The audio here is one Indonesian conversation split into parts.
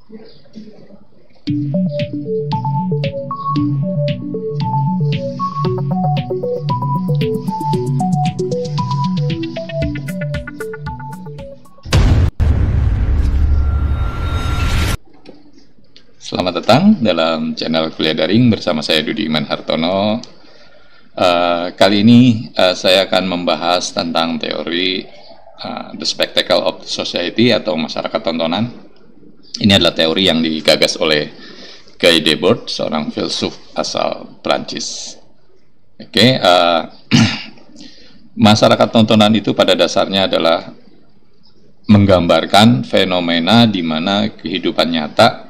Selamat datang dalam channel Kuliah Daring bersama saya Dudi Iman Hartono. Kali ini saya akan membahas tentang teori The Spectacle of Society atau masyarakat tontonan. Ini adalah teori yang digagas oleh Guy Debord, seorang filsuf asal Prancis. Masyarakat tontonan itu pada dasarnya adalah menggambarkan fenomena di mana kehidupan nyata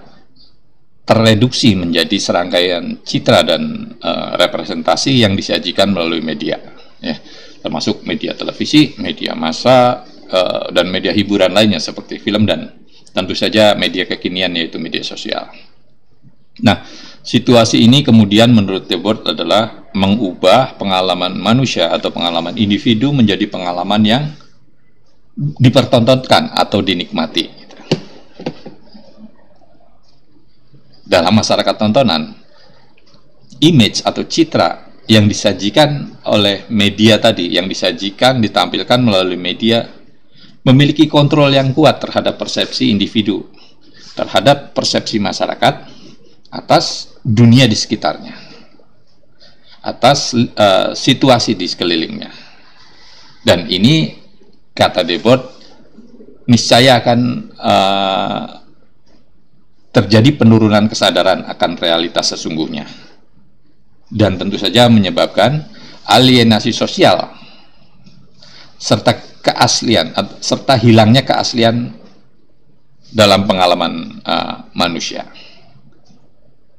terreduksi menjadi serangkaian citra dan representasi yang disajikan melalui media, ya, termasuk media televisi, media massa, dan media hiburan lainnya seperti film dan tentu saja media kekinian yaitu media sosial. Nah, situasi ini kemudian menurut Debord adalah mengubah pengalaman manusia atau pengalaman individu menjadi pengalaman yang dipertontonkan atau dinikmati. Dalam masyarakat tontonan, image atau citra yang disajikan oleh media tadi, yang disajikan, ditampilkan melalui media, memiliki kontrol yang kuat terhadap persepsi individu, terhadap persepsi masyarakat, atas dunia di sekitarnya, atas situasi di sekelilingnya. Dan ini, kata Debord, niscaya akan terjadi penurunan kesadaran akan realitas sesungguhnya, dan tentu saja menyebabkan alienasi sosial serta keaslian serta hilangnya keaslian dalam pengalaman manusia.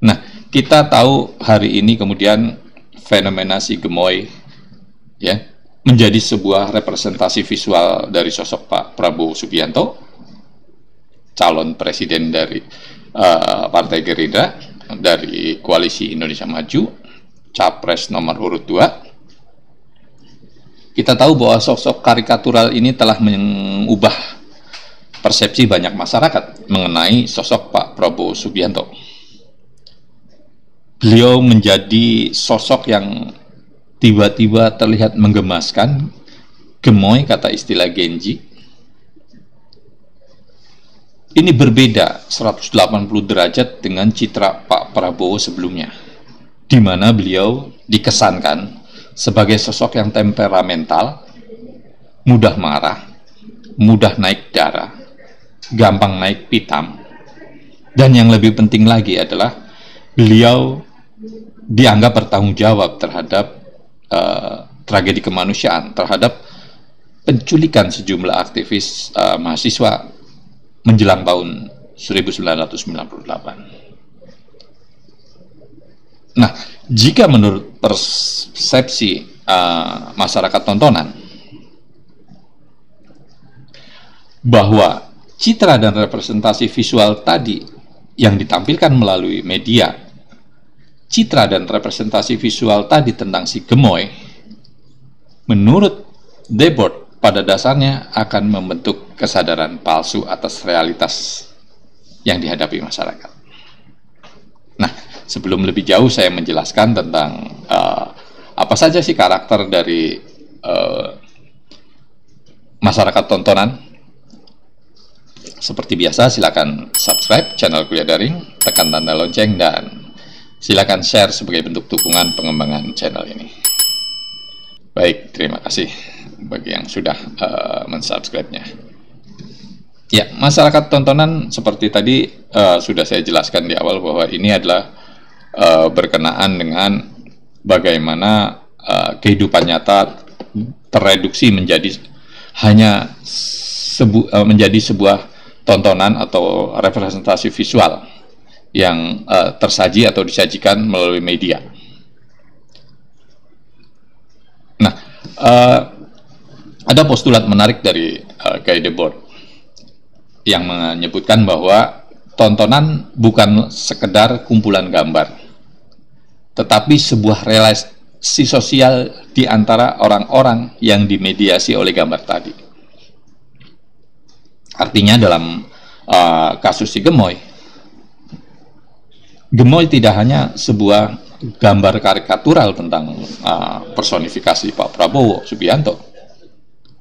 Nah, kita tahu hari ini kemudian fenomena si gemoy, ya, menjadi sebuah representasi visual dari sosok Pak Prabowo Subianto, calon presiden dari Partai Gerindra dari Koalisi Indonesia Maju, capres nomor urut 2. Kita tahu bahwa sosok karikatural ini telah mengubah persepsi banyak masyarakat mengenai sosok Pak Prabowo Subianto. Beliau menjadi sosok yang tiba-tiba terlihat menggemaskan, gemoy kata istilah Genji. Ini berbeda 180 derajat dengan citra Pak Prabowo sebelumnya, di mana beliau dikesankan sebagai sosok yang temperamental, mudah marah, mudah naik darah, gampang naik pitam, dan yang lebih penting lagi adalah beliau dianggap bertanggung jawab terhadap tragedi kemanusiaan, terhadap penculikan sejumlah aktivis mahasiswa menjelang tahun 1998. Nah, jika menurut persepsi masyarakat tontonan bahwa citra dan representasi visual tadi yang ditampilkan melalui media, citra dan representasi visual tadi tentang si gemoy, menurut Debord pada dasarnya akan membentuk kesadaran palsu atas realitas yang dihadapi masyarakat. Nah, sebelum lebih jauh saya menjelaskan tentang apa saja sih karakter dari masyarakat tontonan. Seperti biasa, silakan subscribe channel Kuliah Daring, tekan tanda lonceng, dan silakan share sebagai bentuk dukungan pengembangan channel ini. Baik, terima kasih bagi yang sudah mensubscribe-nya. Ya, masyarakat tontonan seperti tadi sudah saya jelaskan di awal bahwa ini adalah berkenaan dengan bagaimana kehidupan nyata tereduksi menjadi hanya menjadi sebuah tontonan atau representasi visual yang tersaji atau disajikan melalui media. Nah, ada postulat menarik dari Guy Debord yang menyebutkan bahwa tontonan bukan sekedar kumpulan gambar, tetapi sebuah relasi sosial di antara orang-orang yang dimediasi oleh gambar tadi. Artinya dalam kasus si gemoy, Gemoy tidak hanya sebuah gambar karikatural tentang personifikasi Pak Prabowo Subianto,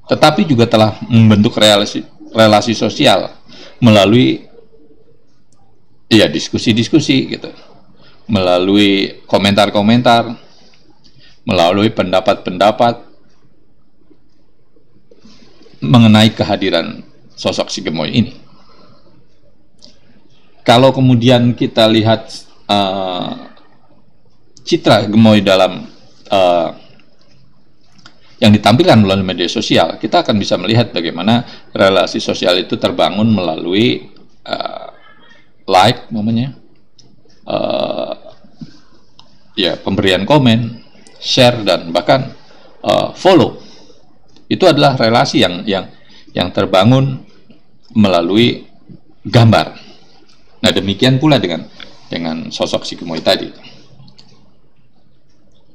tetapi juga telah membentuk relasi sosial melalui diskusi-diskusi gitu, melalui komentar-komentar, melalui pendapat-pendapat mengenai kehadiran sosok si Gemoy ini. Kalau kemudian kita lihat citra Gemoy dalam yang ditampilkan melalui media sosial, kita akan bisa melihat bagaimana relasi sosial itu terbangun melalui like, namanya, pemberian komen, share, dan bahkan follow. Itu adalah relasi yang terbangun melalui gambar. Nah, demikian pula dengan sosok si Gemoy tadi.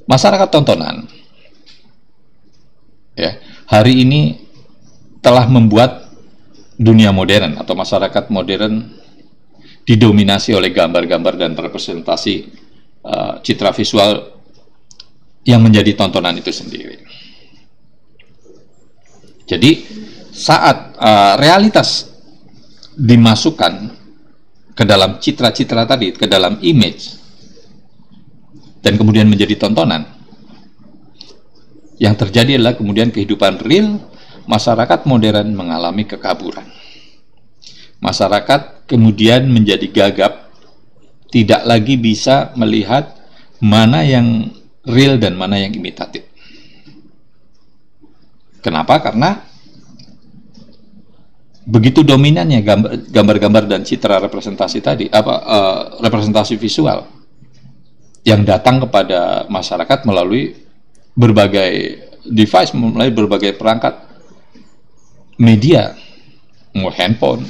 Masyarakat tontonan hari ini telah membuat dunia modern atau masyarakat modern didominasi oleh gambar-gambar dan representasi citra visual yang menjadi tontonan itu sendiri. Jadi saat realitas dimasukkan ke dalam citra-citra tadi, ke dalam image, dan kemudian menjadi tontonan, yang terjadi adalah kemudian kehidupan real masyarakat modern mengalami kekaburan. Masyarakat kemudian menjadi gagap, tidak lagi bisa melihat mana yang real dan mana yang imitatif. Kenapa? Karena begitu dominannya gambar-gambar dan citra representasi tadi, representasi visual yang datang kepada masyarakat melalui berbagai device, melalui berbagai perangkat media, mau handphone,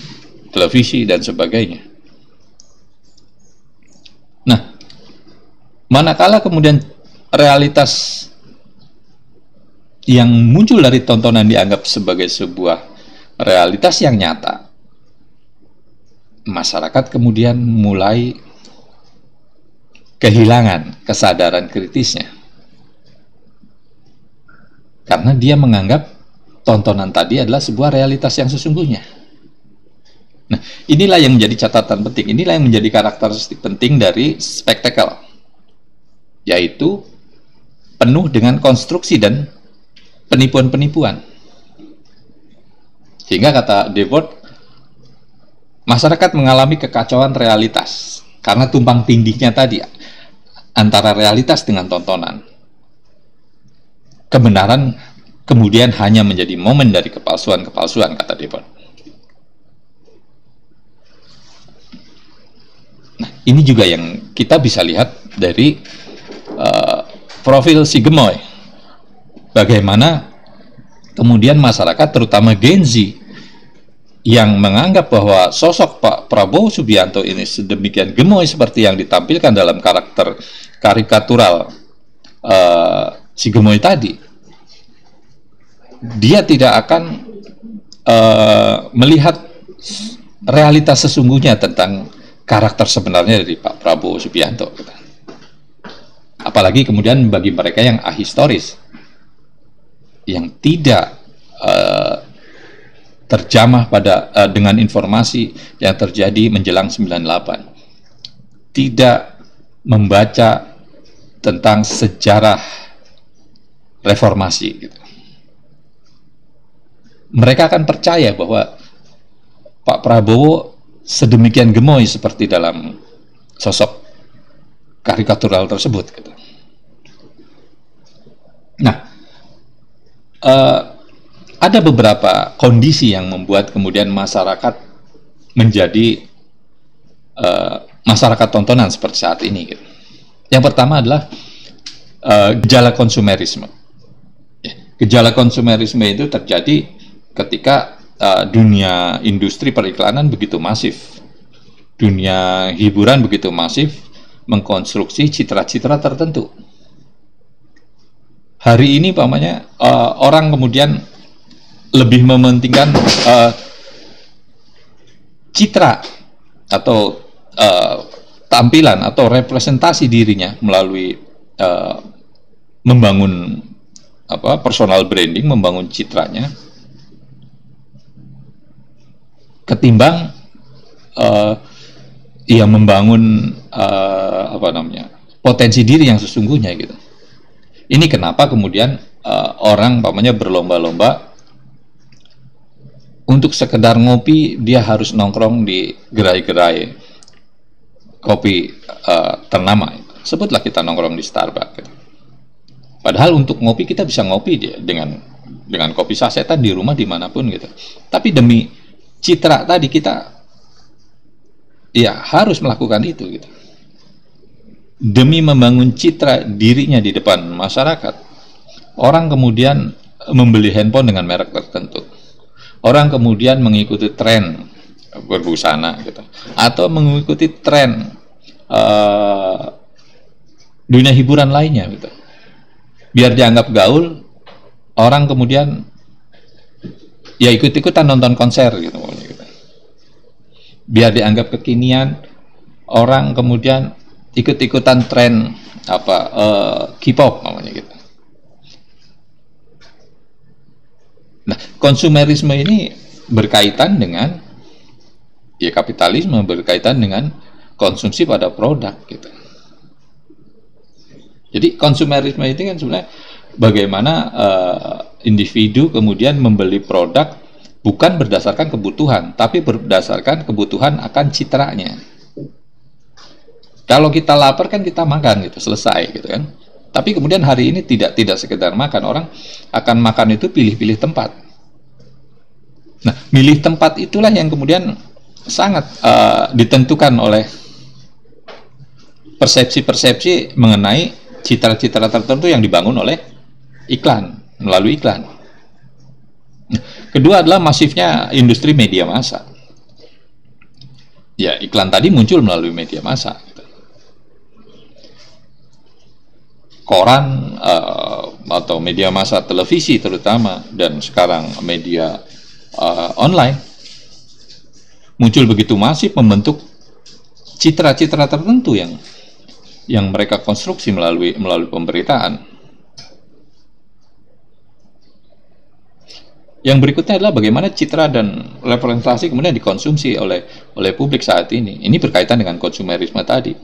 televisi, dan sebagainya. Nah, manakala kemudian realitas yang muncul dari tontonan dianggap sebagai sebuah realitas yang nyata, masyarakat kemudian mulai kehilangan kesadaran kritisnya, karena dia menganggap tontonan tadi adalah sebuah realitas yang sesungguhnya. Nah, inilah yang menjadi catatan penting, inilah yang menjadi karakteristik penting dari spektakel, yaitu penuh dengan konstruksi dan penipuan-penipuan. Sehingga kata Debord, masyarakat mengalami kekacauan realitas karena tumpang tindihnya tadi antara realitas dengan tontonan. Kebenaran kemudian hanya menjadi momen dari kepalsuan-kepalsuan, kata Debord. Nah, ini juga yang kita bisa lihat dari profil si Gemoy. Bagaimana kemudian masyarakat, terutama Gen Z, yang menganggap bahwa sosok Pak Prabowo Subianto ini sedemikian gemoy seperti yang ditampilkan dalam karakter karikatural si Gemoy tadi, dia tidak akan melihat realitas sesungguhnya tentang karakter sebenarnya dari Pak Prabowo Subianto. Apalagi kemudian bagi mereka yang ahistoris, yang tidak terjamah dengan informasi yang terjadi menjelang 98, tidak membaca tentang sejarah reformasi gitu. Mereka akan percaya bahwa Pak Prabowo sedemikian gemoy seperti dalam sosok karikatural tersebut gitu. Nah, ada beberapa kondisi yang membuat kemudian masyarakat menjadi masyarakat tontonan seperti saat ini gitu. Yang pertama adalah gejala konsumerisme. Gejala konsumerisme itu terjadi ketika dunia industri periklanan begitu masif, dunia hiburan begitu masif mengkonstruksi citra-citra tertentu. Hari ini pamannya orang kemudian lebih mementingkan citra atau tampilan atau representasi dirinya melalui membangun personal branding, membangun citranya, ketimbang membangun potensi diri yang sesungguhnya gitu. Ini kenapa kemudian orang berlomba-lomba untuk sekedar ngopi, dia harus nongkrong di gerai-gerai kopi ternama. Sebutlah kita nongkrong di Starbucks gitu. Padahal untuk ngopi kita bisa ngopi dia dengan kopi sasetan di rumah dimanapun gitu. Tapi demi citra tadi kita harus melakukan itu gitu. Demi membangun citra dirinya di depan masyarakat, orang kemudian membeli handphone dengan merek tertentu. Orang kemudian mengikuti tren berbusana gitu, atau mengikuti tren dunia hiburan lainnya gitu. Biar dianggap gaul, orang kemudian ikut-ikutan nonton konser gitu. Biar dianggap kekinian, orang kemudian ikut-ikutan tren K-pop namanya gitu. Nah, konsumerisme ini berkaitan dengan kapitalisme, berkaitan dengan konsumsi pada produk gitu. Jadi konsumerisme itu kan sebenarnya bagaimana individu kemudian membeli produk bukan berdasarkan kebutuhan, tapi berdasarkan kebutuhan akan citranya. Kalau kita lapar kan kita makan gitu, selesai gitu kan. Tapi kemudian hari ini tidak sekedar makan, orang akan makan itu pilih-pilih tempat. Nah, milih tempat itulah yang kemudian sangat ditentukan oleh persepsi-persepsi mengenai citra-citra tertentu yang dibangun oleh iklan, melalui iklan. Nah, kedua adalah masifnya industri media massa. Ya, iklan tadi muncul melalui media massa. Koran atau media massa televisi terutama, dan sekarang media online muncul begitu masif, membentuk citra-citra tertentu yang mereka konstruksi melalui pemberitaan. Yang berikutnya adalah bagaimana citra dan representasi kemudian dikonsumsi oleh publik saat ini. Ini berkaitan dengan konsumerisme tadi.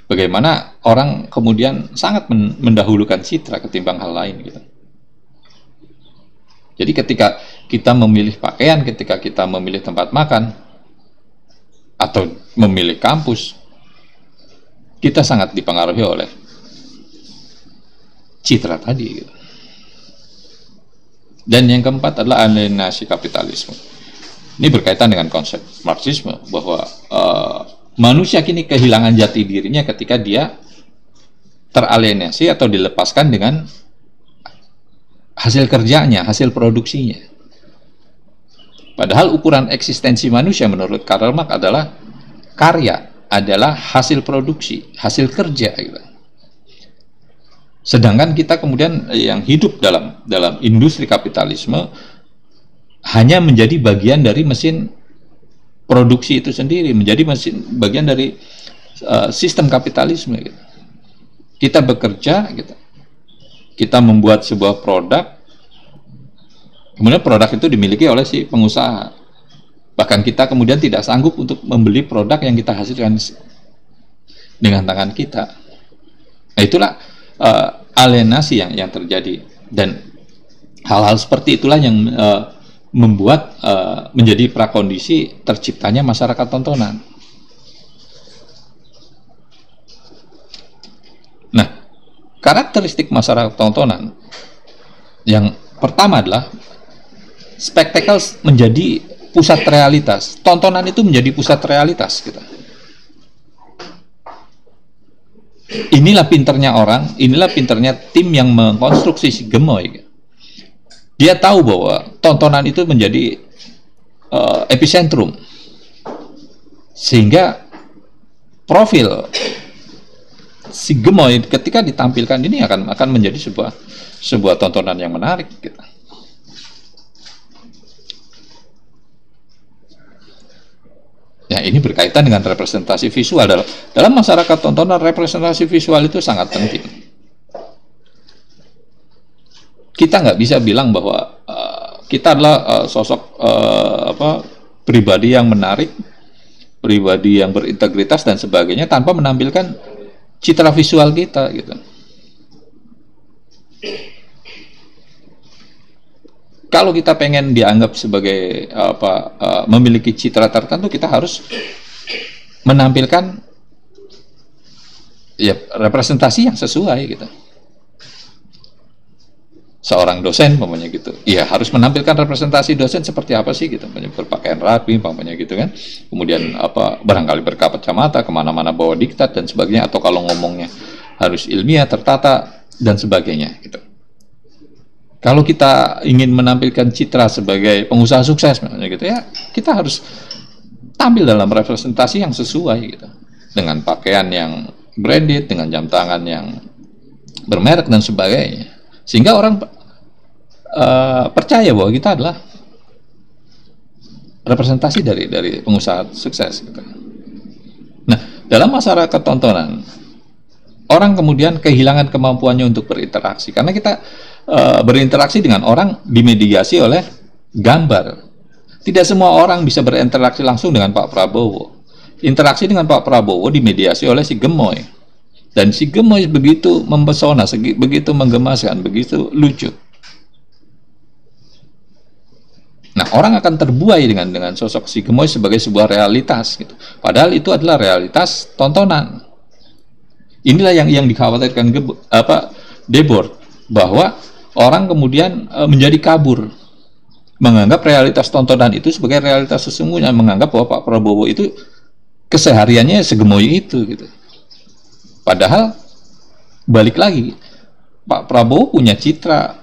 Bagaimana orang kemudian sangat mendahulukan citra ketimbang hal lain gitu. Jadi ketika kita memilih pakaian, ketika kita memilih tempat makan, atau memilih kampus, kita sangat dipengaruhi oleh citra tadi gitu. Dan yang keempat adalah alienasi kapitalisme. Ini berkaitan dengan konsep Marxisme bahwa manusia kini kehilangan jati dirinya ketika dia teralienasi atau dilepaskan dengan hasil kerjanya, hasil produksinya. Padahal ukuran eksistensi manusia menurut Karl Marx adalah karya, adalah hasil produksi, hasil kerja gitu. Sedangkan kita kemudian yang hidup dalam industri kapitalisme hanya menjadi bagian dari mesin produksi itu sendiri, menjadi bagian dari sistem kapitalisme gitu. Kita bekerja gitu. Kita membuat sebuah produk, kemudian produk itu dimiliki oleh si pengusaha. Bahkan kita kemudian tidak sanggup untuk membeli produk yang kita hasilkan dengan tangan kita. Nah, itulah alienasi yang terjadi, dan hal-hal seperti itulah yang membuat menjadi prakondisi terciptanya masyarakat tontonan. Nah, karakteristik masyarakat tontonan yang pertama adalah spektakel menjadi pusat realitas. Tontonan itu menjadi pusat realitas gitu. Inilah pinternya orang, inilah pinternya tim yang mengkonstruksi si Gemoy. Dia tahu bahwa tontonan itu menjadi epicentrum, sehingga profil si Gemoy ketika ditampilkan ini akan menjadi sebuah tontonan yang menarik gitu. Ya, Nah, ini berkaitan dengan representasi visual. Dalam masyarakat tontonan, representasi visual itu sangat penting. Kita nggak bisa bilang bahwa kita adalah sosok pribadi yang menarik, pribadi yang berintegritas dan sebagainya tanpa menampilkan citra visual kita gitu. Kalau kita pengen dianggap sebagai memiliki citra tertentu, kita harus menampilkan ya representasi yang sesuai gitu. Seorang dosen umpamanya gitu, ya harus menampilkan representasi dosen seperti apa sih gitu, berpakaian rapi umpamanya gitu kan. Kemudian barangkali berkacamata, kemana-mana bawa diktat dan sebagainya, atau kalau ngomongnya harus ilmiah, tertata dan sebagainya gitu. Kalau kita ingin menampilkan citra sebagai pengusaha sukses gitu ya, kita harus tampil dalam representasi yang sesuai gitu. Dengan pakaian yang branded, dengan jam tangan yang bermerek dan sebagainya. Sehingga orang percaya bahwa kita adalah representasi dari pengusaha sukses gitu. Nah, dalam masyarakat tontonan, orang kemudian kehilangan kemampuannya untuk berinteraksi karena kita berinteraksi dengan orang dimediasi oleh gambar. Tidak semua orang bisa berinteraksi langsung dengan Pak Prabowo. Interaksi dengan Pak Prabowo dimediasi oleh si gemoy. Dan si gemoy begitu mempesona, begitu menggemaskan, begitu lucu. Nah, orang akan terbuai dengan sosok si gemoy sebagai sebuah realitas gitu. Padahal itu adalah realitas tontonan. Inilah yang dikhawatirkan Debord, bahwa orang kemudian menjadi kabur, menganggap realitas tontonan itu sebagai realitas sesungguhnya, menganggap bahwa Pak Prabowo itu kesehariannya segemoy itu gitu. Padahal balik lagi, Pak Prabowo punya citra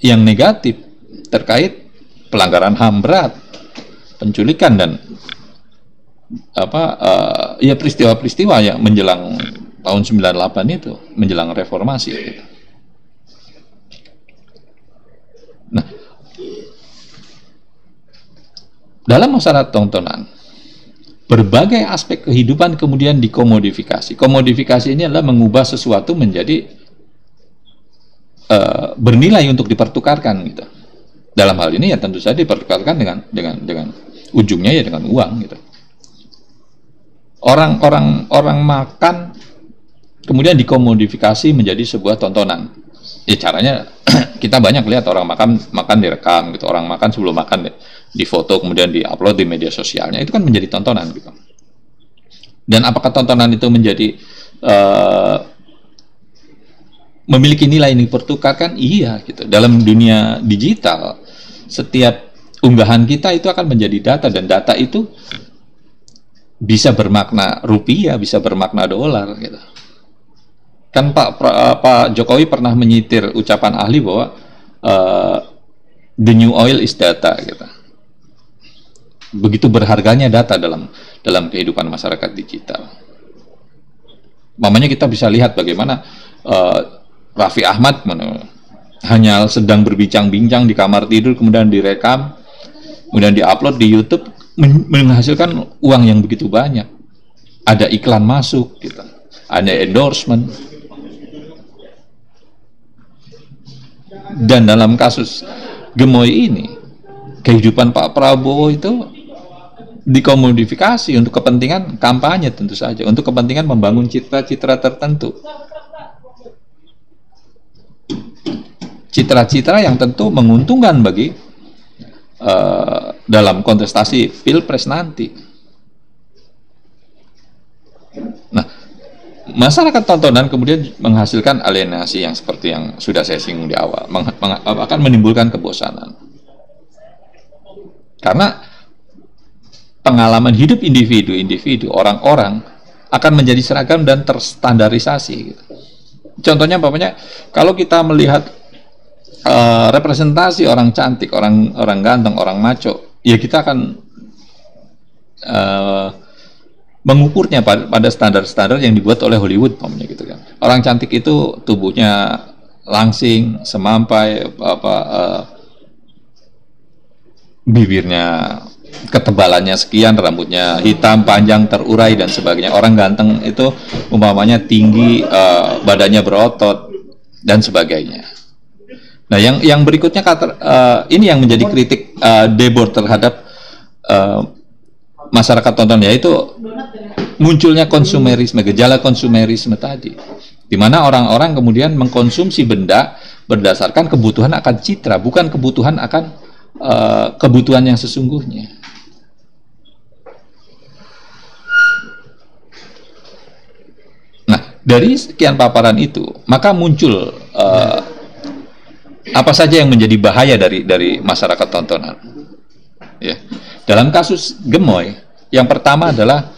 yang negatif terkait pelanggaran HAM berat, penculikan dan ya peristiwa-peristiwa yang menjelang tahun 98 itu, menjelang reformasi gitu. Nah, dalam masyarakat tontonan, berbagai aspek kehidupan kemudian dikomodifikasi. Komodifikasi ini adalah mengubah sesuatu menjadi bernilai untuk dipertukarkan gitu. Dalam hal ini ya tentu saja dipertukarkan dengan ujungnya ya dengan uang gitu. Orang makan kemudian dikomodifikasi menjadi sebuah tontonan. Ya caranya kita banyak lihat orang makan direkam gitu, orang makan sebelum makan di foto kemudian diupload di media sosialnya, itu kan menjadi tontonan gitu. Dan apakah tontonan itu menjadi memiliki nilai yang dipertukarkan? Iya gitu. Dalam dunia digital, setiap unggahan kita itu akan menjadi data, dan data itu bisa bermakna rupiah, bisa bermakna dolar gitu. Kan Pak Jokowi pernah menyitir ucapan ahli bahwa the new oil is data gitu. Begitu berharganya data dalam kehidupan masyarakat digital. Mamanya kita bisa lihat bagaimana Raffi Ahmad hanya sedang berbincang-bincang di kamar tidur, kemudian direkam, kemudian diupload di YouTube, menghasilkan uang yang begitu banyak. Ada iklan masuk gitu, ada endorsement. Dan dalam kasus gemoy ini, kehidupan Pak Prabowo itu dikomodifikasi untuk kepentingan kampanye, tentu saja untuk kepentingan membangun citra-citra tertentu, citra-citra yang tentu menguntungkan bagi dalam kontestasi pilpres nanti. Nah, masyarakat tontonan kemudian menghasilkan alienasi yang seperti yang sudah saya singgung di awal, akan menimbulkan kebosanan. Karena pengalaman hidup individu, orang-orang akan menjadi seragam dan terstandarisasi gitu. Contohnya kalau kita melihat representasi orang cantik, orang ganteng, orang maco, ya kita akan mengukurnya pada standar-standar yang dibuat oleh Hollywood, gitu kan. Orang cantik itu tubuhnya langsing, semampai, bibirnya ketebalannya sekian, rambutnya hitam, panjang, terurai dan sebagainya. Orang ganteng itu umpamanya tinggi, badannya berotot dan sebagainya. Nah, yang berikutnya ini yang menjadi kritik Debord terhadap masyarakat tonton, yaitu munculnya konsumerisme, gejala konsumerisme tadi, di mana orang-orang kemudian mengkonsumsi benda berdasarkan kebutuhan akan citra, bukan kebutuhan akan kebutuhan yang sesungguhnya. Nah, dari sekian paparan itu, maka muncul apa saja yang menjadi bahaya dari masyarakat tontonan. Ya. Dalam kasus gemoy, yang pertama adalah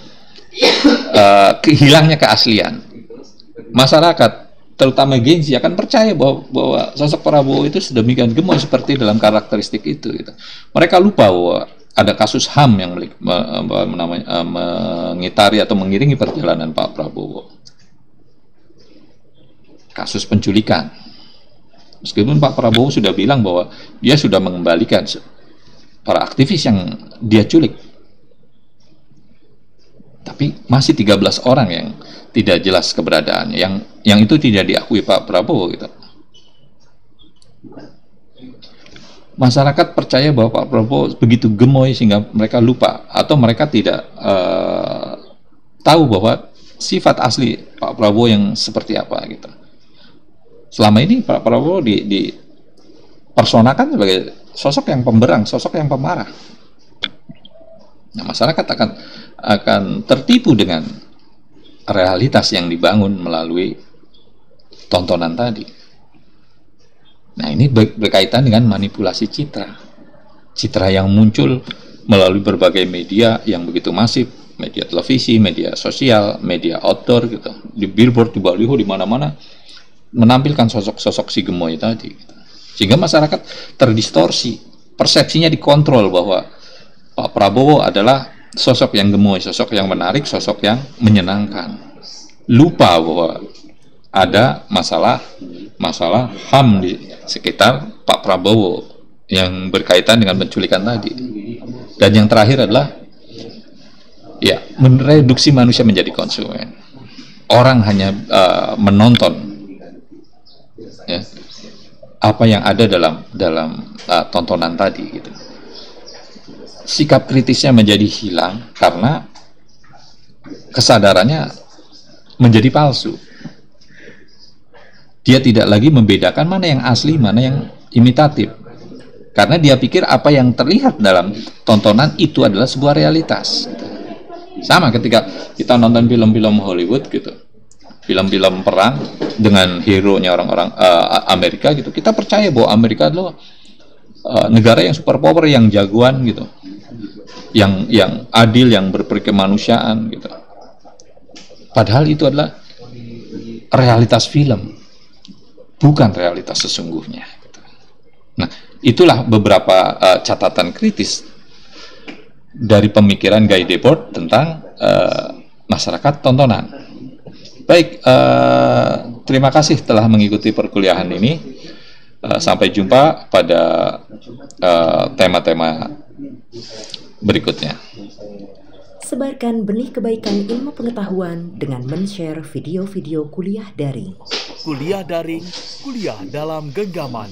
hilangnya keaslian. Masyarakat, terutama Gen Z, akan percaya bahwa sosok Prabowo itu sedemikian gemoy seperti dalam karakteristik itu. Gitu. Mereka lupa bahwa ada kasus HAM yang mengitari atau mengiringi perjalanan Pak Prabowo. Kasus penculikan. Meskipun Pak Prabowo sudah bilang bahwa dia sudah mengembalikan para aktivis yang dia culik, tapi masih 13 orang yang tidak jelas keberadaannya, yang itu tidak diakui Pak Prabowo gitu. Masyarakat percaya bahwa Pak Prabowo begitu gemoy sehingga mereka lupa atau mereka tidak tahu bahwa sifat asli Pak Prabowo yang seperti apa gitu. Selama ini Pak Prabowo dipersonakan sebagai sosok yang pemberang, sosok yang pemarah. Nah, masyarakat akan tertipu dengan realitas yang dibangun melalui tontonan tadi. Nah, ini berkaitan dengan manipulasi citra. Citra yang muncul melalui berbagai media yang begitu masif, media televisi, media sosial, media outdoor gitu. Di billboard, di baliho, di mana-mana menampilkan sosok-sosok si gemoy tadi. Sehingga masyarakat terdistorsi, persepsinya dikontrol bahwa Pak Prabowo adalah sosok yang gemoy, sosok yang menarik, sosok yang menyenangkan. Lupa bahwa ada masalah HAM di sekitar Pak Prabowo yang berkaitan dengan penculikan tadi. Dan yang terakhir adalah ya, mereduksi manusia menjadi konsumen. Orang hanya menonton ya, apa yang ada dalam tontonan tadi gitu. Sikap kritisnya menjadi hilang karena kesadarannya menjadi palsu. Dia tidak lagi membedakan mana yang asli, mana yang imitatif. Karena dia pikir apa yang terlihat dalam tontonan itu adalah sebuah realitas. Sama ketika kita nonton film-film Hollywood gitu, film-film perang dengan hero-nya orang-orang Amerika gitu, kita percaya bahwa Amerika adalah negara yang super power, yang jagoan gitu, yang adil, yang berperkemanusiaan gitu. Padahal itu adalah realitas film, bukan realitas sesungguhnya. Nah, itulah beberapa catatan kritis dari pemikiran Guy Debord tentang masyarakat tontonan. Baik, terima kasih telah mengikuti perkuliahan ini. Sampai jumpa pada tema-tema berikutnya. Sebarkan benih kebaikan ilmu pengetahuan dengan men-share video-video kuliah daring. Kuliah daring, kuliah dalam genggaman.